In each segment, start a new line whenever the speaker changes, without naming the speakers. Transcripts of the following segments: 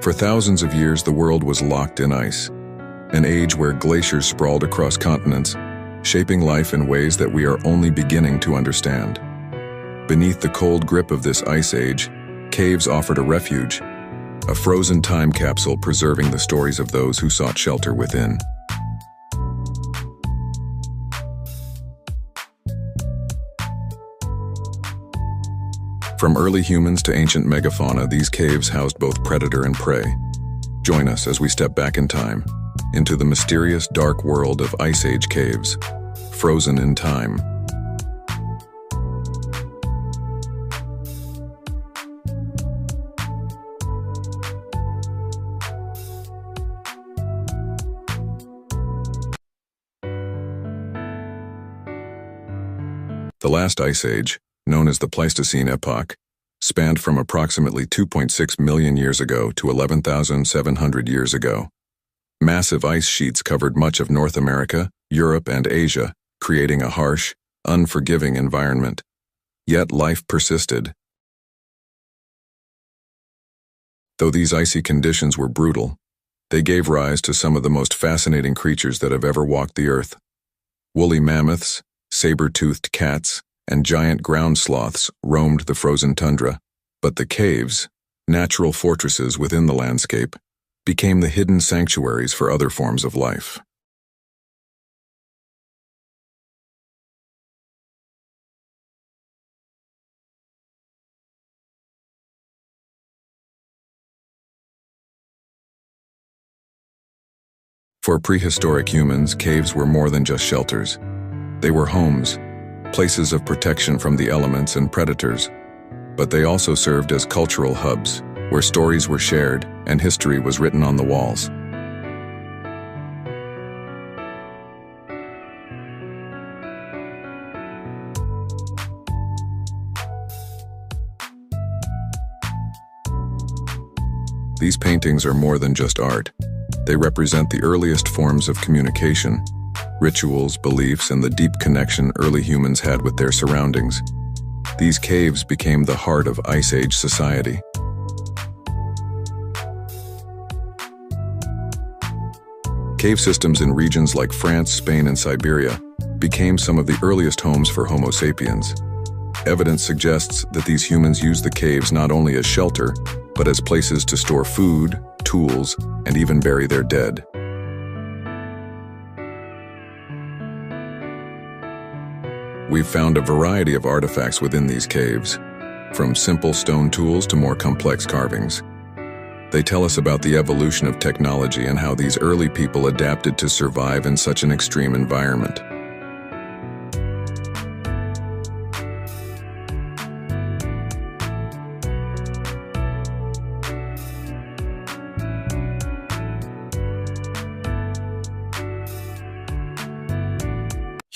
For thousands of years, the world was locked in ice, an age where glaciers sprawled across continents, shaping life in ways that we are only beginning to understand. Beneath the cold grip of this ice age, caves offered a refuge, a frozen time capsule preserving the stories of those who sought shelter within. From early humans to ancient megafauna, these caves housed both predator and prey. Join us as we step back in time, into the mysterious dark world of Ice Age caves, frozen in time. The last ice age, known as the Pleistocene epoch, spanned from approximately 2.6 million years ago to 11,700 years ago. Massive ice sheets covered much of North America, Europe, and Asia, creating a harsh, unforgiving environment. Yet life persisted. Though these icy conditions were brutal, they gave rise to some of the most fascinating creatures that have ever walked the earth. Woolly mammoths, saber-toothed cats, and giant ground sloths roamed the frozen tundra, but the caves, natural fortresses within the landscape, became the hidden sanctuaries for other forms of life. For prehistoric humans, caves were more than just shelters. They were homes, places of protection from the elements and predators, but they also served as cultural hubs, where stories were shared and history was written on the walls. These paintings are more than just art. They represent the earliest forms of communication, rituals, beliefs, and the deep connection early humans had with their surroundings. These caves became the heart of Ice Age society. Cave systems in regions like France, Spain, and Siberia became some of the earliest homes for Homo sapiens. Evidence suggests that these humans used the caves not only as shelter, but as places to store food, tools, and even bury their dead. We've found a variety of artifacts within these caves, from simple stone tools to more complex carvings. They tell us about the evolution of technology and how these early people adapted to survive in such an extreme environment.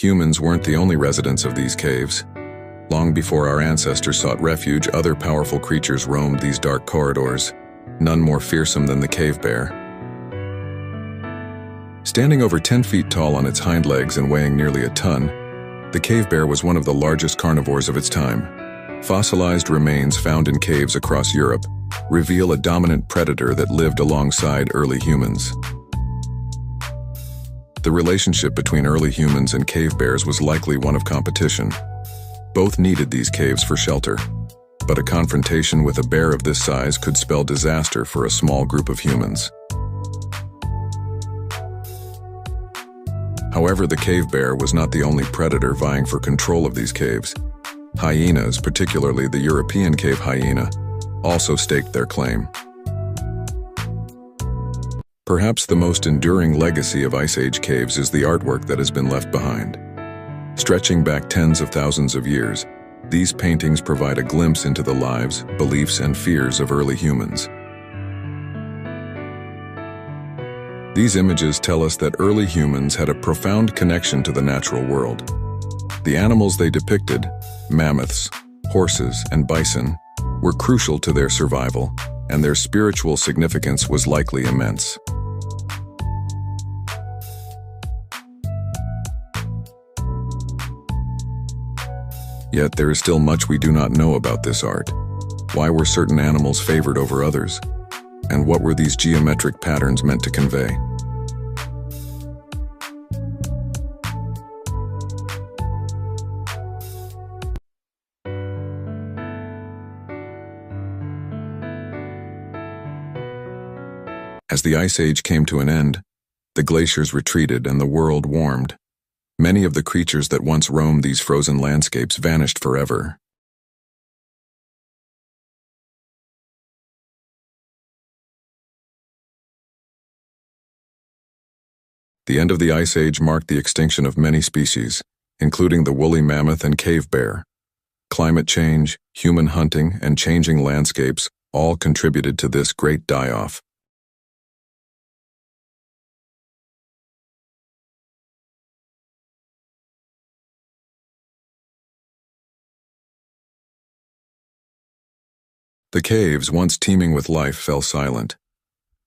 Humans weren't the only residents of these caves. Long before our ancestors sought refuge, other powerful creatures roamed these dark corridors, none more fearsome than the cave bear. Standing over 10 feet tall on its hind legs and weighing nearly a ton, the cave bear was one of the largest carnivores of its time. Fossilized remains found in caves across Europe reveal a dominant predator that lived alongside early humans. The relationship between early humans and cave bears was likely one of competition. Both needed these caves for shelter, but a confrontation with a bear of this size could spell disaster for a small group of humans. However, the cave bear was not the only predator vying for control of these caves. Hyenas, particularly the European cave hyena, also staked their claim. Perhaps the most enduring legacy of Ice Age caves is the artwork that has been left behind. Stretching back tens of thousands of years, these paintings provide a glimpse into the lives, beliefs, and fears of early humans. These images tell us that early humans had a profound connection to the natural world. The animals they depicted, mammoths, horses, and bison, were crucial to their survival, and their spiritual significance was likely immense. Yet there is still much we do not know about this art. Why were certain animals favored over others? And what were these geometric patterns meant to convey? As the Ice Age came to an end, the glaciers retreated and the world warmed. Many of the creatures that once roamed these frozen landscapes vanished forever. The end of the Ice Age marked the extinction of many species, including the woolly mammoth and cave bear. Climate change, human hunting, and changing landscapes all contributed to this great die-off. The caves, once teeming with life, fell silent,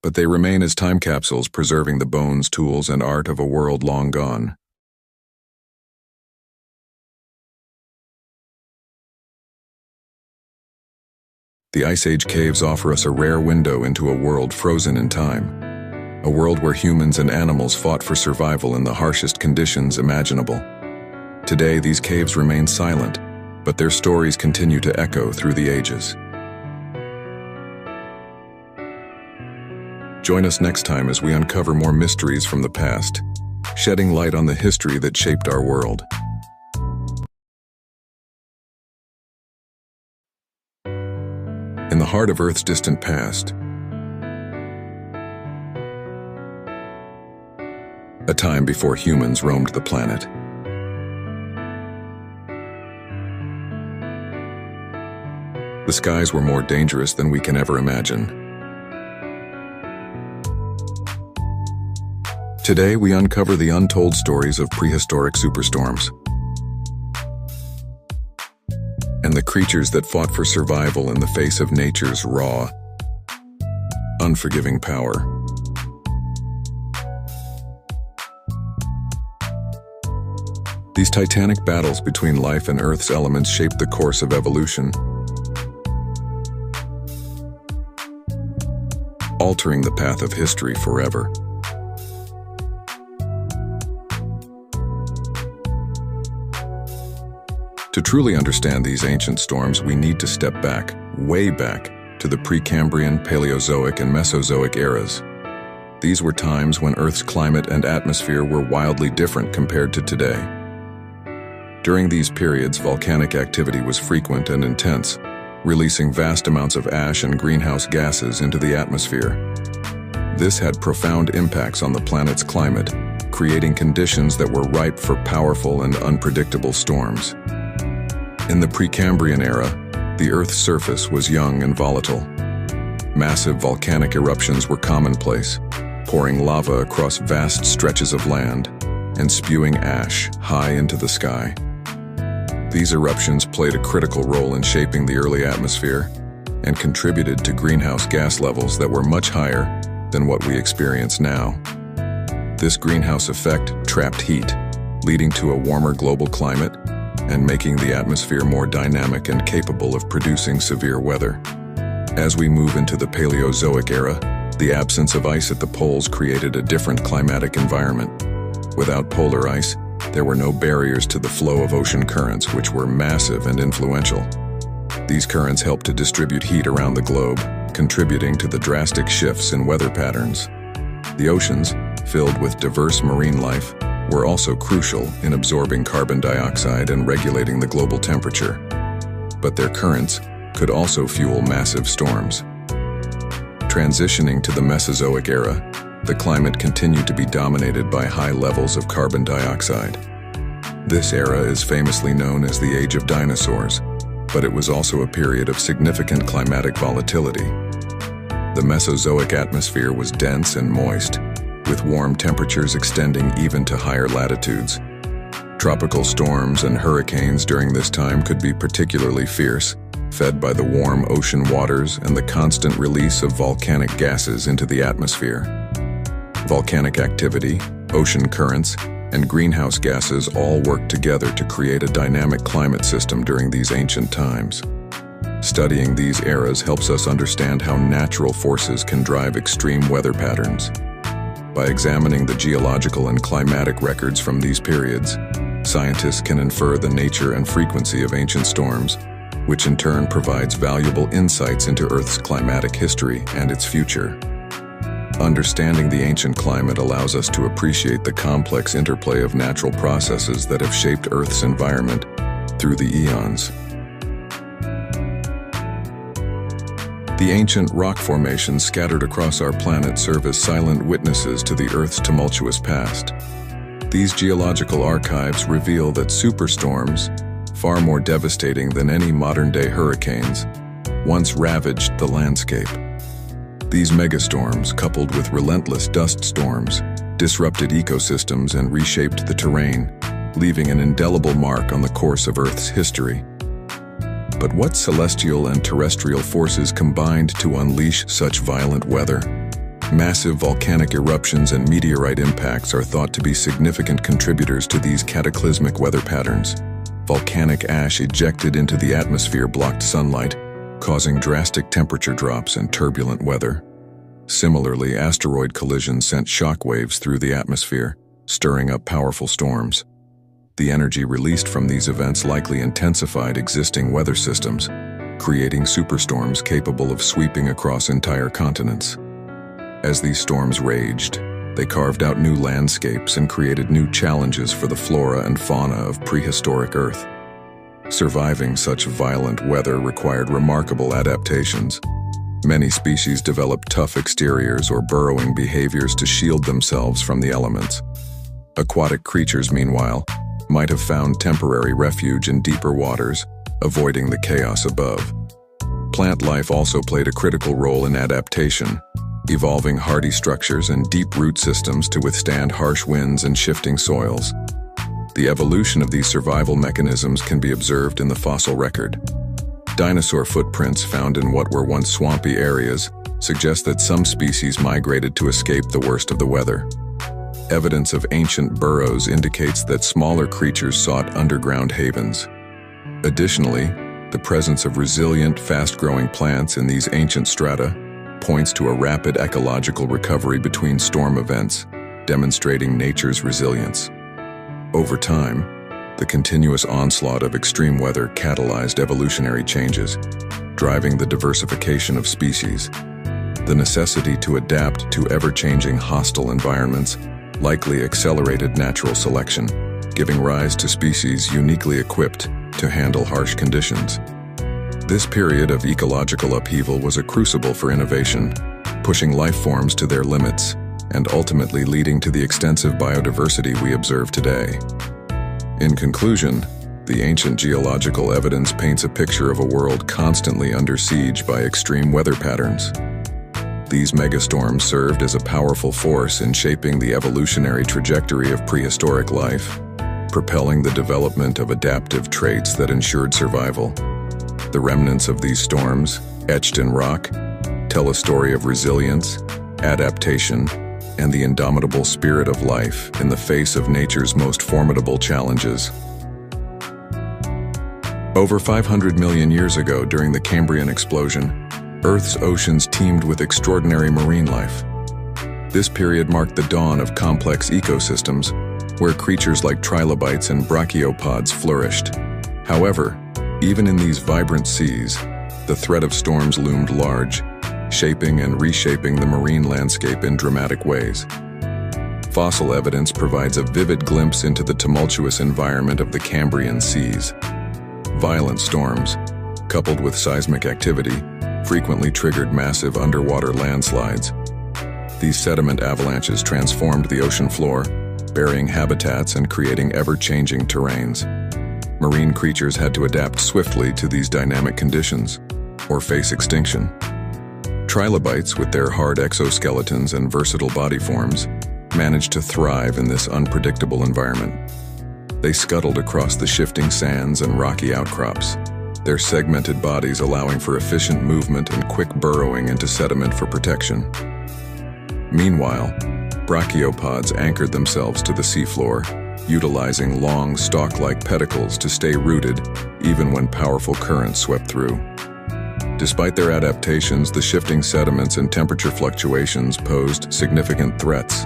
but they remain as time capsules preserving the bones, tools, and art of a world long gone. The Ice Age caves offer us a rare window into a world frozen in time, a world where humans and animals fought for survival in the harshest conditions imaginable. Today, these caves remain silent, but their stories continue to echo through the ages. Join us next time as we uncover more mysteries from the past, shedding light on the history that shaped our world. In the heart of Earth's distant past, a time before humans roamed the planet. The skies were more dangerous than we can ever imagine. Today, we uncover the untold stories of prehistoric superstorms and the creatures that fought for survival in the face of nature's raw, unforgiving power. These titanic battles between life and Earth's elements shaped the course of evolution, altering the path of history forever. To truly understand these ancient storms, we need to step back, way back, to the Precambrian, Paleozoic, and Mesozoic eras. These were times when Earth's climate and atmosphere were wildly different compared to today. During these periods, volcanic activity was frequent and intense, releasing vast amounts of ash and greenhouse gases into the atmosphere. This had profound impacts on the planet's climate, creating conditions that were ripe for powerful and unpredictable storms. In the Precambrian era, the Earth's surface was young and volatile. Massive volcanic eruptions were commonplace, pouring lava across vast stretches of land and spewing ash high into the sky. These eruptions played a critical role in shaping the early atmosphere and contributed to greenhouse gas levels that were much higher than what we experience now. This greenhouse effect trapped heat, leading to a warmer global climate and making the atmosphere more dynamic and capable of producing severe weather. As we move into the Paleozoic era, the absence of ice at the poles created a different climatic environment. Without polar ice, there were no barriers to the flow of ocean currents, which were massive and influential. These currents helped to distribute heat around the globe, contributing to the drastic shifts in weather patterns. The oceans, filled with diverse marine life, were also crucial in absorbing carbon dioxide and regulating the global temperature. But their currents could also fuel massive storms. Transitioning to the Mesozoic era, the climate continued to be dominated by high levels of carbon dioxide. This era is famously known as the Age of Dinosaurs, but it was also a period of significant climatic volatility. The Mesozoic atmosphere was dense and moist, with warm temperatures extending even to higher latitudes. Tropical storms and hurricanes during this time could be particularly fierce, fed by the warm ocean waters and the constant release of volcanic gases into the atmosphere. Volcanic activity, ocean currents, and greenhouse gases all worked together to create a dynamic climate system during these ancient times. Studying these eras helps us understand how natural forces can drive extreme weather patterns. By examining the geological and climatic records from these periods, scientists can infer the nature and frequency of ancient storms, which in turn provides valuable insights into Earth's climatic history and its future. Understanding the ancient climate allows us to appreciate the complex interplay of natural processes that have shaped Earth's environment through the eons. The ancient rock formations scattered across our planet serve as silent witnesses to the Earth's tumultuous past. These geological archives reveal that superstorms, far more devastating than any modern-day hurricanes, once ravaged the landscape. These megastorms, coupled with relentless dust storms, disrupted ecosystems and reshaped the terrain, leaving an indelible mark on the course of Earth's history. But what celestial and terrestrial forces combined to unleash such violent weather? Massive volcanic eruptions and meteorite impacts are thought to be significant contributors to these cataclysmic weather patterns. Volcanic ash ejected into the atmosphere blocked sunlight, causing drastic temperature drops and turbulent weather. Similarly, asteroid collisions sent shockwaves through the atmosphere, stirring up powerful storms. The energy released from these events likely intensified existing weather systems, creating superstorms capable of sweeping across entire continents. As these storms raged, they carved out new landscapes and created new challenges for the flora and fauna of prehistoric Earth. Surviving such violent weather required remarkable adaptations. Many species developed tough exteriors or burrowing behaviors to shield themselves from the elements. Aquatic creatures, meanwhile, might have found temporary refuge in deeper waters, avoiding the chaos above. Plant life also played a critical role in adaptation, evolving hardy structures and deep root systems to withstand harsh winds and shifting soils. The evolution of these survival mechanisms can be observed in the fossil record. Dinosaur footprints found in what were once swampy areas suggest that some species migrated to escape the worst of the weather. Evidence of ancient burrows indicates that smaller creatures sought underground havens. Additionally, the presence of resilient, fast-growing plants in these ancient strata points to a rapid ecological recovery between storm events, demonstrating nature's resilience. Over time, the continuous onslaught of extreme weather catalyzed evolutionary changes, driving the diversification of species. The necessity to adapt to ever-changing hostile environments likely accelerated natural selection, giving rise to species uniquely equipped to handle harsh conditions. This period of ecological upheaval was a crucible for innovation, pushing life forms to their limits and ultimately leading to the extensive biodiversity we observe today. In conclusion, the ancient geological evidence paints a picture of a world constantly under siege by extreme weather patterns. These megastorms served as a powerful force in shaping the evolutionary trajectory of prehistoric life, propelling the development of adaptive traits that ensured survival. The remnants of these storms, etched in rock, tell a story of resilience, adaptation, and the indomitable spirit of life in the face of nature's most formidable challenges. Over 500 million years ago, during the Cambrian explosion, Earth's oceans teemed with extraordinary marine life. This period marked the dawn of complex ecosystems, where creatures like trilobites and brachiopods flourished. However, even in these vibrant seas, the threat of storms loomed large, shaping and reshaping the marine landscape in dramatic ways. Fossil evidence provides a vivid glimpse into the tumultuous environment of the Cambrian seas. Violent storms, coupled with seismic activity, frequently triggered massive underwater landslides. These sediment avalanches transformed the ocean floor, burying habitats and creating ever-changing terrains. Marine creatures had to adapt swiftly to these dynamic conditions, or face extinction. Trilobites, with their hard exoskeletons and versatile body forms, managed to thrive in this unpredictable environment. They scuttled across the shifting sands and rocky outcrops, their segmented bodies allowing for efficient movement and quick burrowing into sediment for protection. Meanwhile, brachiopods anchored themselves to the seafloor, utilizing long, stalk-like pedicles to stay rooted even when powerful currents swept through. Despite their adaptations, the shifting sediments and temperature fluctuations posed significant threats.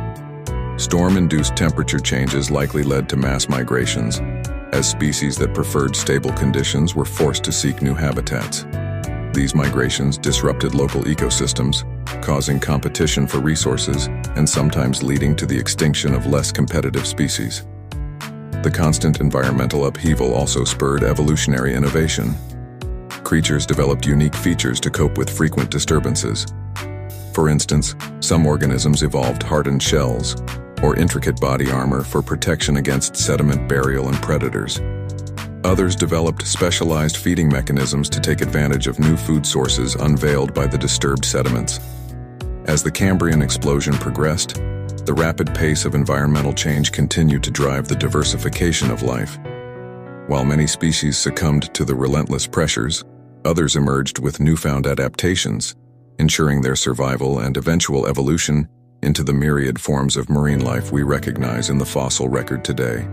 Storm-induced temperature changes likely led to mass migrations, as species that preferred stable conditions were forced to seek new habitats. These migrations disrupted local ecosystems, causing competition for resources and sometimes leading to the extinction of less competitive species. The constant environmental upheaval also spurred evolutionary innovation. Creatures developed unique features to cope with frequent disturbances. For instance, some organisms evolved hardened shells or intricate body armor for protection against sediment burial and predators. Others developed specialized feeding mechanisms to take advantage of new food sources unveiled by the disturbed sediments. As the Cambrian explosion progressed, the rapid pace of environmental change continued to drive the diversification of life. While many species succumbed to the relentless pressures, others emerged with newfound adaptations, ensuring their survival and eventual evolution into the myriad forms of marine life we recognize in the fossil record today.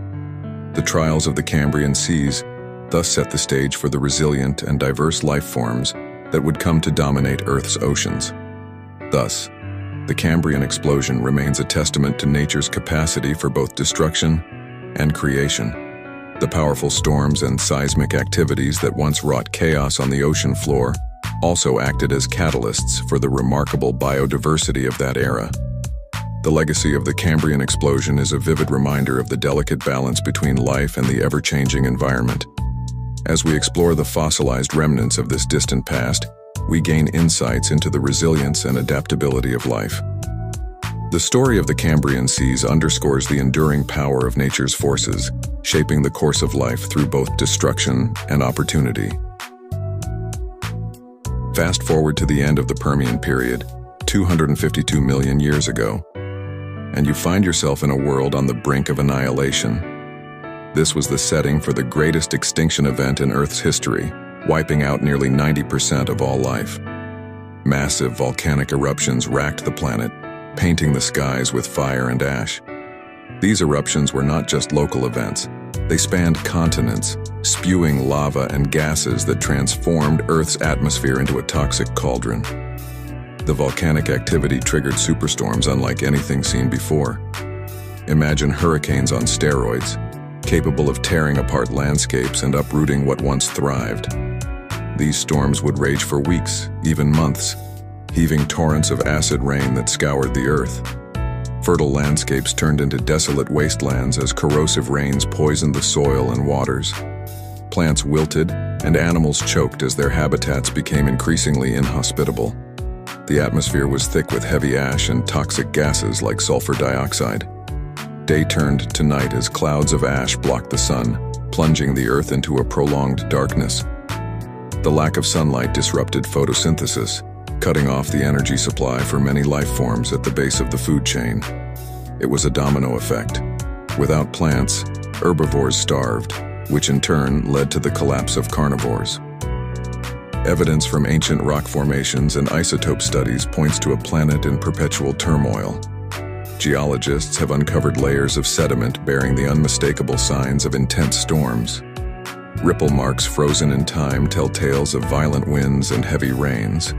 The trials of the Cambrian seas thus set the stage for the resilient and diverse life forms that would come to dominate Earth's oceans. Thus, the Cambrian explosion remains a testament to nature's capacity for both destruction and creation. The powerful storms and seismic activities that once wrought chaos on the ocean floor also acted as catalysts for the remarkable biodiversity of that era. The legacy of the Cambrian explosion is a vivid reminder of the delicate balance between life and the ever-changing environment. As we explore the fossilized remnants of this distant past, we gain insights into the resilience and adaptability of life. The story of the Cambrian seas underscores the enduring power of nature's forces, shaping the course of life through both destruction and opportunity. Fast forward to the end of the Permian period, 252 million years ago, and you find yourself in a world on the brink of annihilation. This was the setting for the greatest extinction event in Earth's history, wiping out nearly 90% of all life. Massive volcanic eruptions racked the planet, painting the skies with fire and ash. These eruptions were not just local events. They spanned continents, spewing lava and gases that transformed Earth's atmosphere into a toxic cauldron. The volcanic activity triggered superstorms unlike anything seen before. Imagine hurricanes on steroids, capable of tearing apart landscapes and uprooting what once thrived. These storms would rage for weeks, even months, heaving torrents of acid rain that scoured the earth. Fertile landscapes turned into desolate wastelands as corrosive rains poisoned the soil and waters. Plants wilted and animals choked as their habitats became increasingly inhospitable. The atmosphere was thick with heavy ash and toxic gases like sulfur dioxide. Day turned to night as clouds of ash blocked the sun, plunging the earth into a prolonged darkness. The lack of sunlight disrupted photosynthesis, cutting off the energy supply for many life forms at the base of the food chain. It was a domino effect. Without plants, herbivores starved, which in turn led to the collapse of carnivores. Evidence from ancient rock formations and isotope studies points to a planet in perpetual turmoil. Geologists have uncovered layers of sediment bearing the unmistakable signs of intense storms. Ripple marks frozen in time tell tales of violent winds and heavy rains.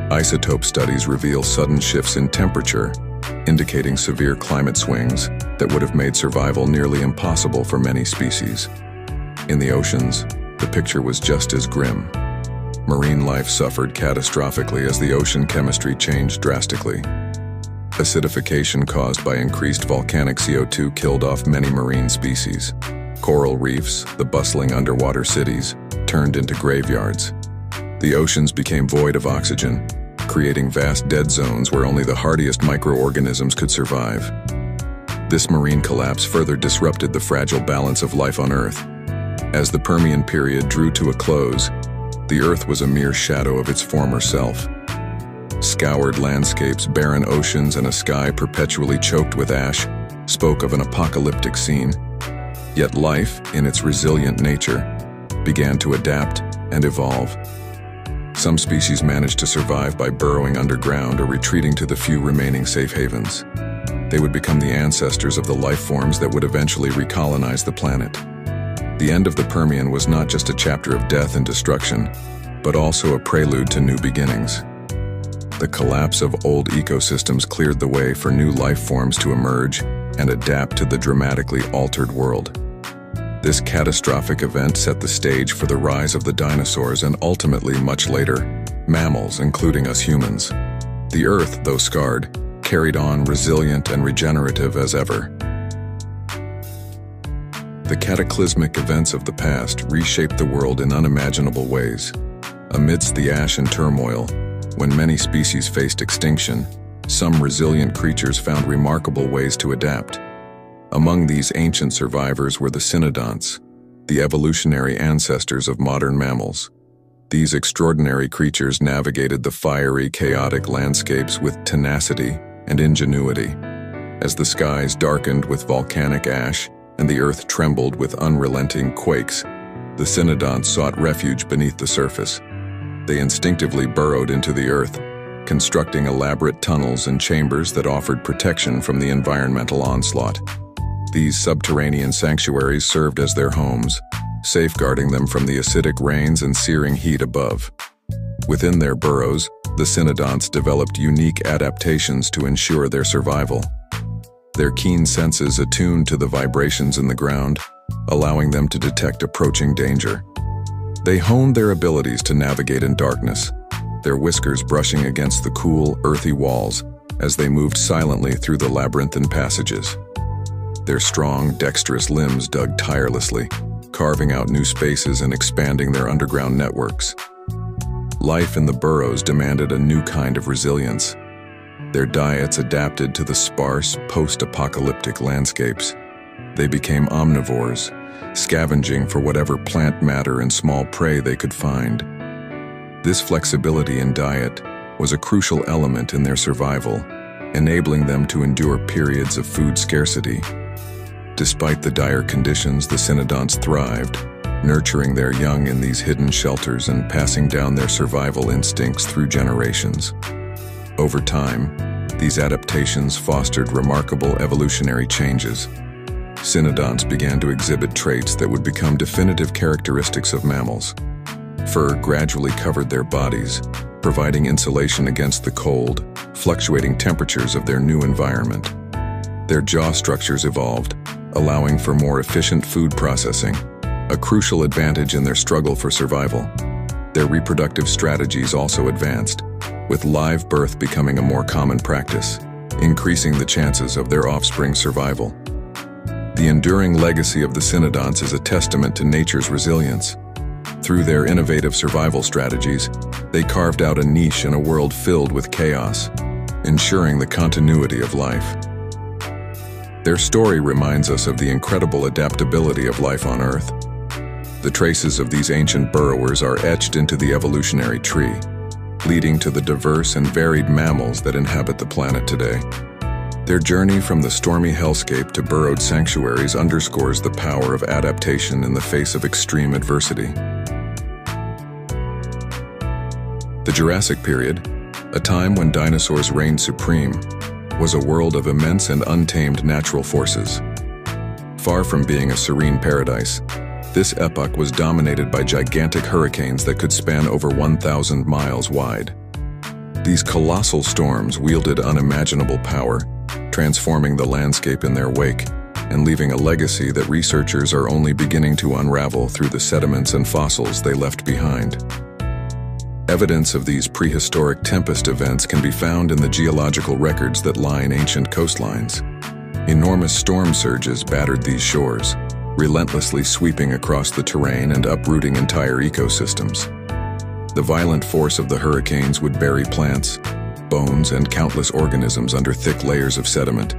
Isotope studies reveal sudden shifts in temperature, indicating severe climate swings that would have made survival nearly impossible for many species. In the oceans, the picture was just as grim. Marine life suffered catastrophically as the ocean chemistry changed drastically. Acidification caused by increased volcanic CO2 killed off many marine species. Coral reefs, the bustling underwater cities, turned into graveyards. The oceans became void of oxygen, creating vast dead zones where only the hardiest microorganisms could survive. This marine collapse further disrupted the fragile balance of life on Earth. As the Permian period drew to a close, the Earth was a mere shadow of its former self. Scoured landscapes, barren oceans, and a sky perpetually choked with ash spoke of an apocalyptic scene. Yet life, in its resilient nature, began to adapt and evolve. Some species managed to survive by burrowing underground or retreating to the few remaining safe havens. They would become the ancestors of the life forms that would eventually recolonize the planet. The end of the Permian was not just a chapter of death and destruction. but also a prelude to new beginnings. The collapse of old ecosystems cleared the way for new life forms to emerge and adapt to the dramatically altered world. This catastrophic event set the stage for the rise of the dinosaurs and ultimately, much later, mammals, including us humans. The Earth, though scarred, carried on resilient and regenerative as ever. The cataclysmic events of the past reshaped the world in unimaginable ways. Amidst the ash and turmoil, when many species faced extinction, some resilient creatures found remarkable ways to adapt. Among these ancient survivors were the cynodonts, the evolutionary ancestors of modern mammals. These extraordinary creatures navigated the fiery, chaotic landscapes with tenacity and ingenuity. As the skies darkened with volcanic ash and the earth trembled with unrelenting quakes, the cynodonts sought refuge beneath the surface. They instinctively burrowed into the earth, constructing elaborate tunnels and chambers that offered protection from the environmental onslaught. These subterranean sanctuaries served as their homes, safeguarding them from the acidic rains and searing heat above. Within their burrows, the cynodonts developed unique adaptations to ensure their survival. Their keen senses attuned to the vibrations in the ground, allowing them to detect approaching danger. They honed their abilities to navigate in darkness, their whiskers brushing against the cool, earthy walls as they moved silently through the labyrinthine passages. Their strong, dexterous limbs dug tirelessly, carving out new spaces and expanding their underground networks. Life in the burrows demanded a new kind of resilience. Their diets adapted to the sparse, post-apocalyptic landscapes. They became omnivores, scavenging for whatever plant matter and small prey they could find. This flexibility in diet was a crucial element in their survival, enabling them to endure periods of food scarcity. Despite the dire conditions, the cynodonts thrived, nurturing their young in these hidden shelters and passing down their survival instincts through generations. Over time, these adaptations fostered remarkable evolutionary changes. Cynodonts began to exhibit traits that would become definitive characteristics of mammals. Fur gradually covered their bodies, providing insulation against the cold, fluctuating temperatures of their new environment. Their jaw structures evolved, allowing for more efficient food processing, a crucial advantage in their struggle for survival. Their reproductive strategies also advanced, with live birth becoming a more common practice, increasing the chances of their offspring's survival. The enduring legacy of the cynodonts is a testament to nature's resilience. Through their innovative survival strategies, they carved out a niche in a world filled with chaos, ensuring the continuity of life. Their story reminds us of the incredible adaptability of life on Earth. The traces of these ancient burrowers are etched into the evolutionary tree, leading to the diverse and varied mammals that inhabit the planet today. Their journey from the stormy hellscape to burrowed sanctuaries underscores the power of adaptation in the face of extreme adversity. The Jurassic period, a time when dinosaurs reigned supreme, was a world of immense and untamed natural forces. Far from being a serene paradise, this epoch was dominated by gigantic hurricanes that could span over 1,000 miles wide. These colossal storms wielded unimaginable power, transforming the landscape in their wake and leaving a legacy that researchers are only beginning to unravel through the sediments and fossils they left behind. Evidence of these prehistoric tempest events can be found in the geological records that line ancient coastlines. Enormous storm surges battered these shores, relentlessly sweeping across the terrain and uprooting entire ecosystems. The violent force of the hurricanes would bury plants, bones, and countless organisms under thick layers of sediment.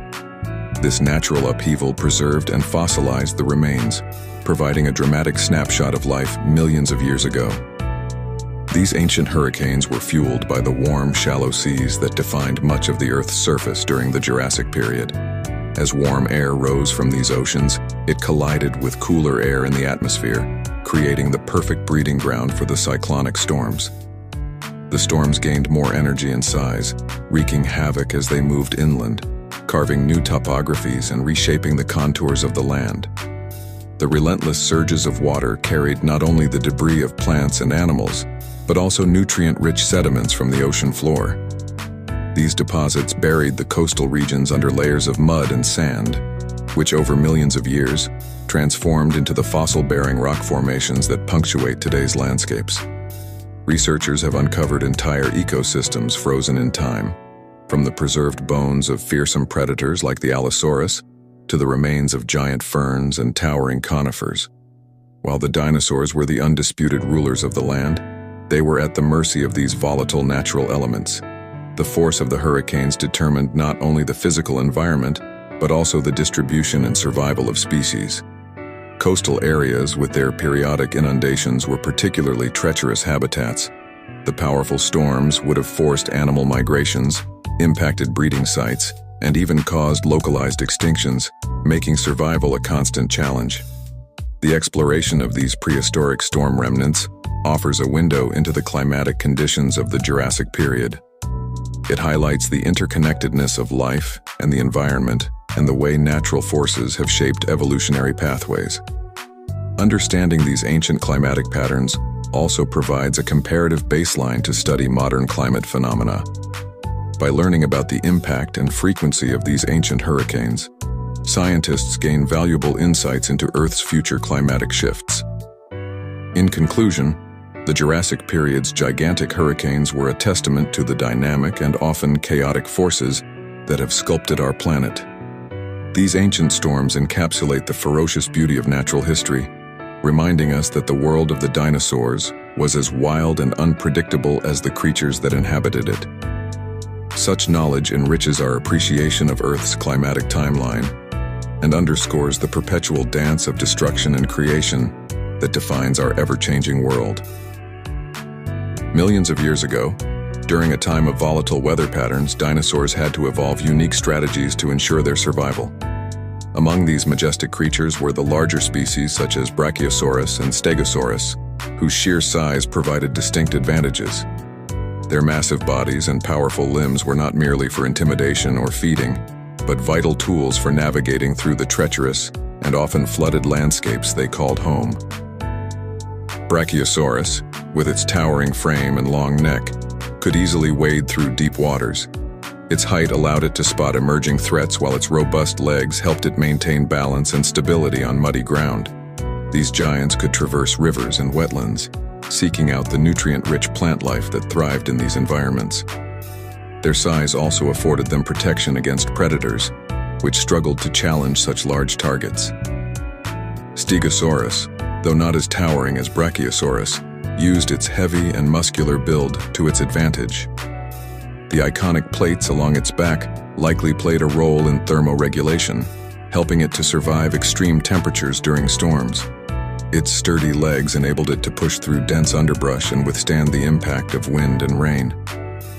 This natural upheaval preserved and fossilized the remains, providing a dramatic snapshot of life millions of years ago. These ancient hurricanes were fueled by the warm, shallow seas that defined much of the Earth's surface during the Jurassic period. As warm air rose from these oceans, it collided with cooler air in the atmosphere, creating the perfect breeding ground for the cyclonic storms. The storms gained more energy and size, wreaking havoc as they moved inland, carving new topographies and reshaping the contours of the land. The relentless surges of water carried not only the debris of plants and animals, but also nutrient-rich sediments from the ocean floor. These deposits buried the coastal regions under layers of mud and sand, which over millions of years transformed into the fossil-bearing rock formations that punctuate today's landscapes. Researchers have uncovered entire ecosystems frozen in time, from the preserved bones of fearsome predators like the Allosaurus to the remains of giant ferns and towering conifers. While the dinosaurs were the undisputed rulers of the land, they were at the mercy of these volatile natural elements. The force of the hurricanes determined not only the physical environment, but also the distribution and survival of species. Coastal areas with their periodic inundations were particularly treacherous habitats. The powerful storms would have forced animal migrations, impacted breeding sites, and even caused localized extinctions, making survival a constant challenge. The exploration of these prehistoric storm remnants offers a window into the climatic conditions of the Jurassic period. It highlights the interconnectedness of life and the environment and the way natural forces have shaped evolutionary pathways. Understanding these ancient climatic patterns also provides a comparative baseline to study modern climate phenomena. By learning about the impact and frequency of these ancient hurricanes, scientists gain valuable insights into Earth's future climatic shifts. In conclusion, the Jurassic period's gigantic hurricanes were a testament to the dynamic and often chaotic forces that have sculpted our planet. These ancient storms encapsulate the ferocious beauty of natural history, reminding us that the world of the dinosaurs was as wild and unpredictable as the creatures that inhabited it. Such knowledge enriches our appreciation of Earth's climatic timeline and underscores the perpetual dance of destruction and creation that defines our ever-changing world. Millions of years ago, during a time of volatile weather patterns, dinosaurs had to evolve unique strategies to ensure their survival. Among these majestic creatures were the larger species such as Brachiosaurus and Stegosaurus, whose sheer size provided distinct advantages. Their massive bodies and powerful limbs were not merely for intimidation or feeding, but vital tools for navigating through the treacherous and often flooded landscapes they called home. Brachiosaurus, with its towering frame and long neck, could easily wade through deep waters. Its height allowed it to spot emerging threats, while its robust legs helped it maintain balance and stability on muddy ground. These giants could traverse rivers and wetlands, seeking out the nutrient-rich plant life that thrived in these environments. Their size also afforded them protection against predators, which struggled to challenge such large targets. Stegosaurus, though not as towering as Brachiosaurus, used its heavy and muscular build to its advantage. The iconic plates along its back likely played a role in thermoregulation, helping it to survive extreme temperatures during storms. Its sturdy legs enabled it to push through dense underbrush and withstand the impact of wind and rain.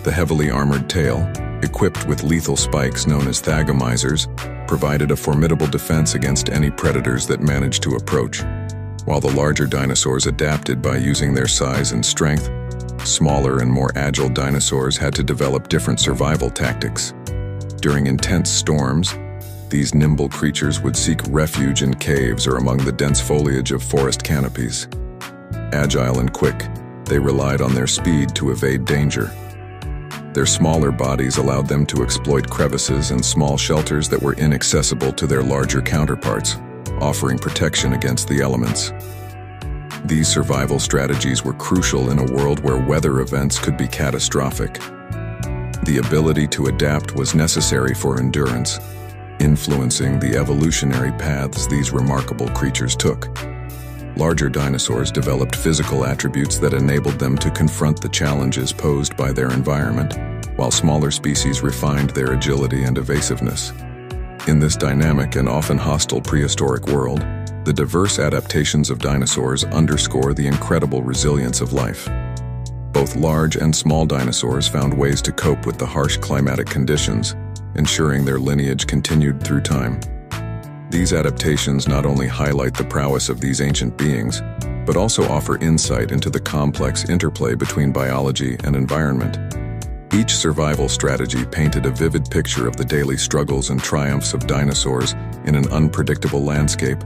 The heavily armored tail, equipped with lethal spikes known as thagomizers, provided a formidable defense against any predators that managed to approach. While the larger dinosaurs adapted by using their size and strength, smaller and more agile dinosaurs had to develop different survival tactics. During intense storms, these nimble creatures would seek refuge in caves or among the dense foliage of forest canopies. Agile and quick, they relied on their speed to evade danger. Their smaller bodies allowed them to exploit crevices and small shelters that were inaccessible to their larger counterparts, offering protection against the elements. These survival strategies were crucial in a world where weather events could be catastrophic. The ability to adapt was necessary for endurance, influencing the evolutionary paths these remarkable creatures took. Larger dinosaurs developed physical attributes that enabled them to confront the challenges posed by their environment, while smaller species refined their agility and evasiveness. In this dynamic and often hostile prehistoric world, the diverse adaptations of dinosaurs underscore the incredible resilience of life. Both large and small dinosaurs found ways to cope with the harsh climatic conditions, ensuring their lineage continued through time. These adaptations not only highlight the prowess of these ancient beings, but also offer insight into the complex interplay between biology and environment. Each survival strategy painted a vivid picture of the daily struggles and triumphs of dinosaurs in an unpredictable landscape,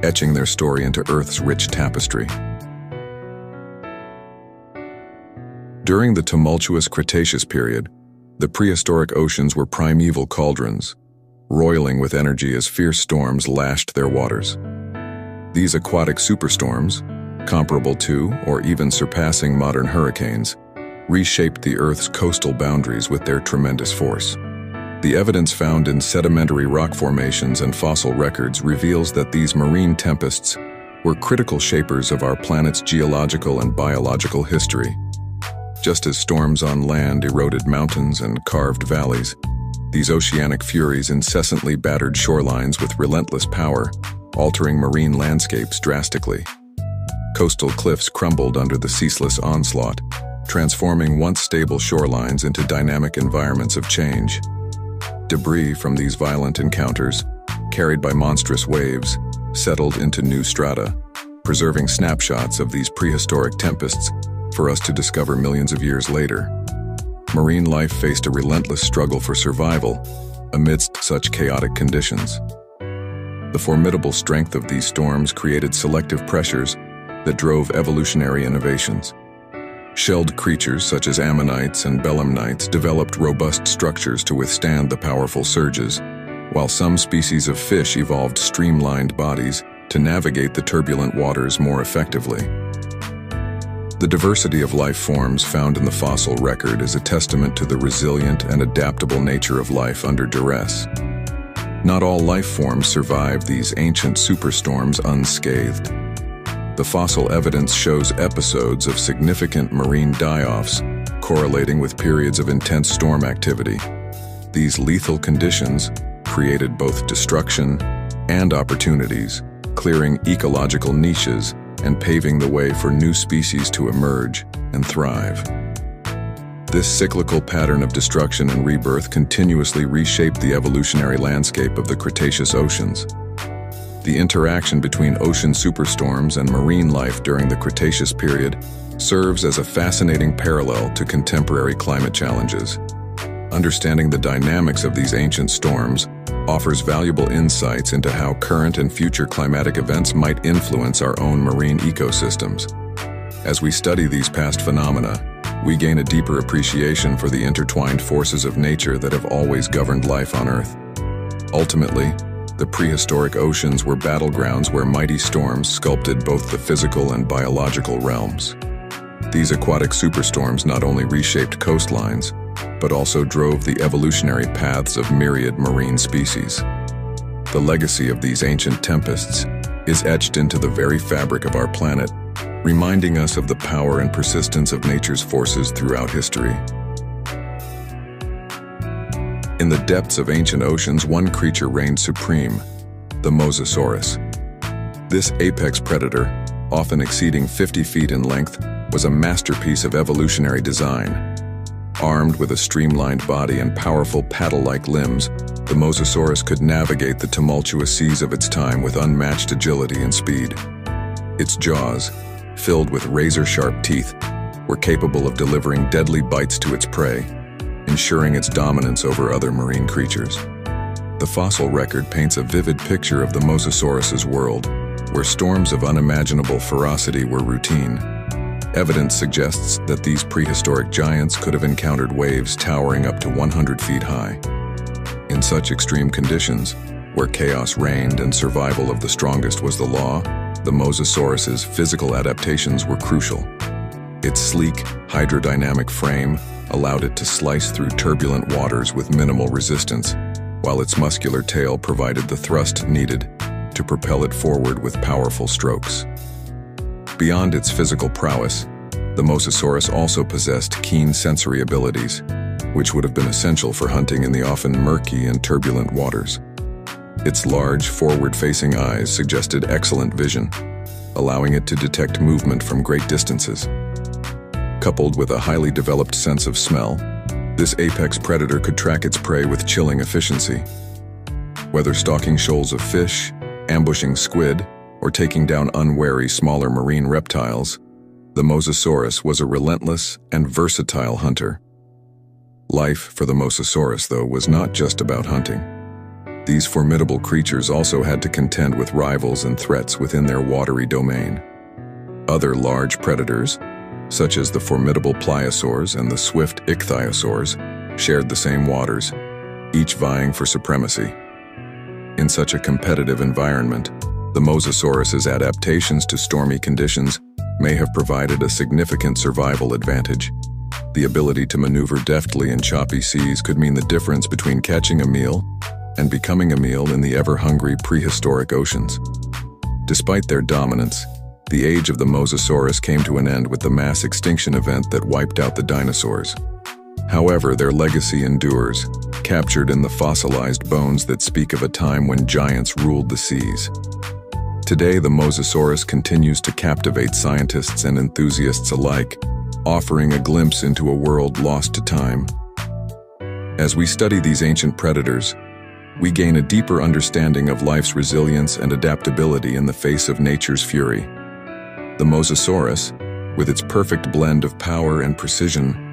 etching their story into Earth's rich tapestry. During the tumultuous Cretaceous period, the prehistoric oceans were primeval cauldrons, roiling with energy as fierce storms lashed their waters. These aquatic superstorms, comparable to or even surpassing modern hurricanes, reshaped the Earth's coastal boundaries with their tremendous force. The evidence found in sedimentary rock formations and fossil records reveals that these marine tempests were critical shapers of our planet's geological and biological history. Just as storms on land eroded mountains and carved valleys, these oceanic furies incessantly battered shorelines with relentless power, altering marine landscapes drastically. Coastal cliffs crumbled under the ceaseless onslaught, transforming once stable shorelines into dynamic environments of change. Debris from these violent encounters, carried by monstrous waves, settled into new strata, preserving snapshots of these prehistoric tempests for us to discover millions of years later. Marine life faced a relentless struggle for survival amidst such chaotic conditions. The formidable strength of these storms created selective pressures that drove evolutionary innovations. Shelled creatures such as ammonites and belemnites developed robust structures to withstand the powerful surges, while some species of fish evolved streamlined bodies to navigate the turbulent waters more effectively. The diversity of life forms found in the fossil record is a testament to the resilient and adaptable nature of life under duress. Not all life forms survived these ancient superstorms unscathed. The fossil evidence shows episodes of significant marine die-offs correlating with periods of intense storm activity. These lethal conditions created both destruction and opportunities, clearing ecological niches and paving the way for new species to emerge and thrive. This cyclical pattern of destruction and rebirth continuously reshaped the evolutionary landscape of the Cretaceous oceans. The interaction between ocean superstorms and marine life during the Cretaceous period serves as a fascinating parallel to contemporary climate challenges. Understanding the dynamics of these ancient storms offers valuable insights into how current and future climatic events might influence our own marine ecosystems. As we study these past phenomena, we gain a deeper appreciation for the intertwined forces of nature that have always governed life on Earth. Ultimately, the prehistoric oceans were battlegrounds where mighty storms sculpted both the physical and biological realms. These aquatic superstorms not only reshaped coastlines, but also drove the evolutionary paths of myriad marine species. The legacy of these ancient tempests is etched into the very fabric of our planet, reminding us of the power and persistence of nature's forces throughout history. In the depths of ancient oceans, one creature reigned supreme, the Mosasaurus. This apex predator, often exceeding 50 feet in length, was a masterpiece of evolutionary design. Armed with a streamlined body and powerful paddle-like limbs, the Mosasaurus could navigate the tumultuous seas of its time with unmatched agility and speed. Its jaws, filled with razor-sharp teeth, were capable of delivering deadly bites to its prey, ensuring its dominance over other marine creatures. The fossil record paints a vivid picture of the Mosasaurus's world, where storms of unimaginable ferocity were routine. Evidence suggests that these prehistoric giants could have encountered waves towering up to 100 feet high. In such extreme conditions, where chaos reigned and survival of the strongest was the law, the Mosasaurus's physical adaptations were crucial. Its sleek, hydrodynamic frame allowed it to slice through turbulent waters with minimal resistance, while its muscular tail provided the thrust needed to propel it forward with powerful strokes. Beyond its physical prowess, the Mosasaurus also possessed keen sensory abilities, which would have been essential for hunting in the often murky and turbulent waters. Its large, forward-facing eyes suggested excellent vision, allowing it to detect movement from great distances. Coupled with a highly developed sense of smell, this apex predator could track its prey with chilling efficiency. Whether stalking shoals of fish, ambushing squid, or taking down unwary smaller marine reptiles, the Mosasaurus was a relentless and versatile hunter. Life for the Mosasaurus, though, was not just about hunting. These formidable creatures also had to contend with rivals and threats within their watery domain. Other large predators, such as the formidable pliosaurs and the swift ichthyosaurs, shared the same waters, each vying for supremacy. In such a competitive environment, the Mosasaurus's adaptations to stormy conditions may have provided a significant survival advantage. The ability to maneuver deftly in choppy seas could mean the difference between catching a meal and becoming a meal in the ever-hungry prehistoric oceans. Despite their dominance, the age of the Mosasaurus came to an end with the mass extinction event that wiped out the dinosaurs. However, their legacy endures, captured in the fossilized bones that speak of a time when giants ruled the seas. Today, the Mosasaurus continues to captivate scientists and enthusiasts alike, offering a glimpse into a world lost to time. As we study these ancient predators, we gain a deeper understanding of life's resilience and adaptability in the face of nature's fury. The Mosasaurus, with its perfect blend of power and precision,